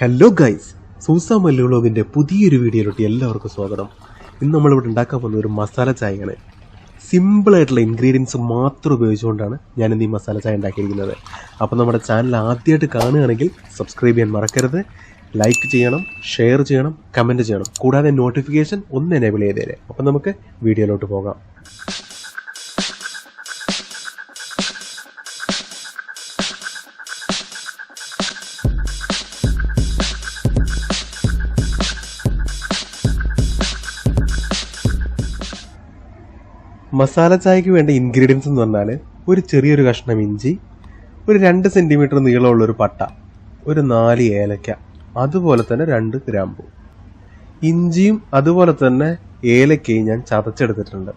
Hello guys, Sousa മല്ലുവിൻ്റെ പുതിയൊരു വീഡിയോയിലോട്ട് എല്ലാവർക്കും സ്വാഗതം. ഇന്ന് നമ്മളിവിടെ ഉണ്ടാക്കാൻ പോകുന്ന ഒരു മസാല ചായയാണ്. സിമ്പിളായിട്ടുള്ള ഇൻഗ്രീഡിയൻസ് മാത്രം ഉപയോഗിച്ചുകൊണ്ടാണ് ഞാനിന്ന് ഈ മസാല ചായ ഉണ്ടാക്കിയിരിക്കുന്നത്. അപ്പോൾ നമ്മുടെ ചാനൽ ആദ്യമായിട്ട് കാണുകയാണെങ്കിൽ സബ്സ്ക്രൈബ് ചെയ്യാൻ മറക്കരുത്. ലൈക്ക് ചെയ്യണം, ഷെയർ ചെയ്യണം, കമൻറ്റ് ചെയ്യണം. കൂടാതെ നോട്ടിഫിക്കേഷൻ ഒന്ന് എനേബിൾ ചെയ്തേരെ. അപ്പോൾ നമുക്ക് വീഡിയോയിലോട്ട് പോകാം. മസാല ചായക്ക് വേണ്ട ഇൻഗ്രീഡിയൻസ് എന്ന് പറഞ്ഞാൽ ഒരു ചെറിയൊരു കഷ്ണം ഇഞ്ചി, ഒരു 2 സെൻറ്റിമീറ്റർ നീളമുള്ളൊരു പട്ട, ഒരു 4 ഏലക്ക, അതുപോലെ തന്നെ 2 ഗ്രാമ്പു. ഇഞ്ചിയും അതുപോലെ തന്നെ ഏലക്കയും ഞാൻ ചതച്ചെടുത്തിട്ടുണ്ട്.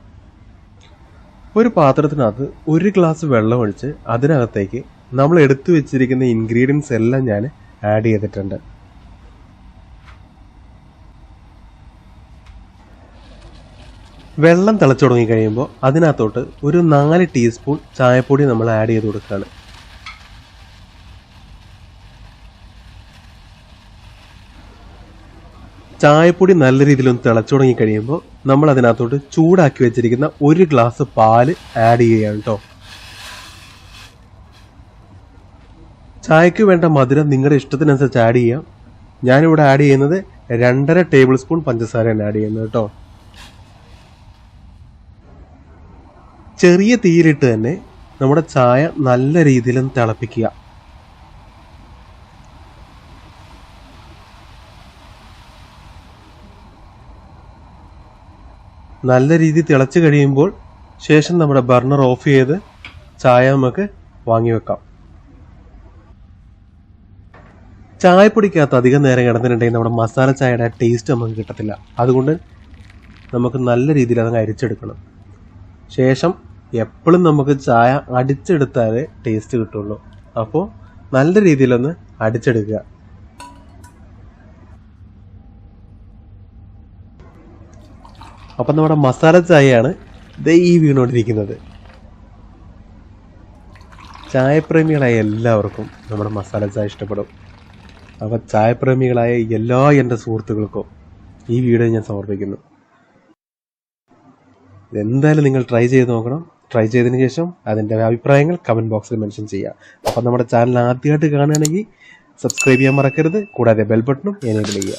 ഒരു പാത്രത്തിനകത്ത് 1 ഗ്ലാസ് വെള്ളം ഒഴിച്ച് അതിനകത്തേക്ക് നമ്മൾ എടുത്തു വെച്ചിരിക്കുന്ന ഇൻഗ്രീഡിയൻസ് എല്ലാം ഞാൻ ആഡ് ചെയ്തിട്ടുണ്ട്. വെള്ളം തിളച്ചു തുടങ്ങി കഴിയുമ്പോൾ അതിനകത്തോട്ട് ഒരു 4 ടീസ്പൂൺ ചായപ്പൊടി നമ്മൾ ആഡ് ചെയ്ത് കൊടുക്കുകയാണ്. ചായപ്പൊടി നല്ല രീതിയിലൊന്ന് തിളച്ചു തുടങ്ങി കഴിയുമ്പോൾ നമ്മൾ അതിനകത്തോട്ട് ചൂടാക്കി വെച്ചിരിക്കുന്ന 1 ഗ്ലാസ് പാല് ആഡ് ചെയ്യുകയാണ് കേട്ടോ. ചായക്ക് വേണ്ട മധുരം നിങ്ങളുടെ ഇഷ്ടത്തിനനുസരിച്ച് ആഡ് ചെയ്യാം. ഞാനിവിടെ ആഡ് ചെയ്യുന്നത് 2.5 ടേബിൾ സ്പൂൺ പഞ്ചസാരയാണ് ആഡ് ചെയ്യുന്നത് കേട്ടോ. ചെറിയ തീയിലിട്ട് തന്നെ നമ്മുടെ ചായ നല്ല രീതിയിലൊന്ന് തിളപ്പിക്കുക. നല്ല രീതിയിൽ തിളച്ച് കഴിയുമ്പോൾ ശേഷം നമ്മുടെ ബർണർ ഓഫ് ചെയ്ത് ചായ നമുക്ക് വാങ്ങി വെക്കാം. ചായപ്പൊടിക്കകത്ത് അധികം നേരം കിടന്നിട്ടുണ്ടെങ്കിൽ നമ്മുടെ മസാല ചായയുടെ ടേസ്റ്റ് നമുക്ക് കിട്ടത്തില്ല. അതുകൊണ്ട് നമുക്ക് നല്ല രീതിയിൽ അതങ്ങ് അരിച്ചെടുക്കണം. ശേഷം എപ്പോഴും നമുക്ക് ചായ അടിച്ചെടുത്താലേ ടേസ്റ്റ് കിട്ടുള്ളൂ. അപ്പോൾ നല്ല രീതിയിലൊന്ന് അടിച്ചെടുക്കുക. അപ്പം നമ്മുടെ മസാല ചായയാണ് ഈ വീണുകൊണ്ടിരിക്കുന്നത്. ചായപ്രേമികളായ എല്ലാവർക്കും നമ്മുടെ മസാല ചായ ഇഷ്ടപ്പെടും. അപ്പോൾ ചായപ്രേമികളായ എല്ലാ എൻ്റെ സുഹൃത്തുക്കൾക്കും ഈ വീഡിയോ ഞാൻ സമർപ്പിക്കുന്നു. എന്തായാലും നിങ്ങൾ ട്രൈ ചെയ്ത് നോക്കണം. ട്രൈ ചെയ്തതിന് ശേഷം അതിൻ്റെ അഭിപ്രായങ്ങൾ കമൻറ്റ് ബോക്സിൽ മെൻഷൻ ചെയ്യുക. അപ്പം നമ്മുടെ ചാനൽ ആദ്യമായിട്ട് കാണുകയാണെങ്കിൽ സബ്സ്ക്രൈബ് ചെയ്യാൻ മറക്കരുത്. കൂടാതെ ബെൽ ബട്ടണും എനേബിൾ ചെയ്യുക.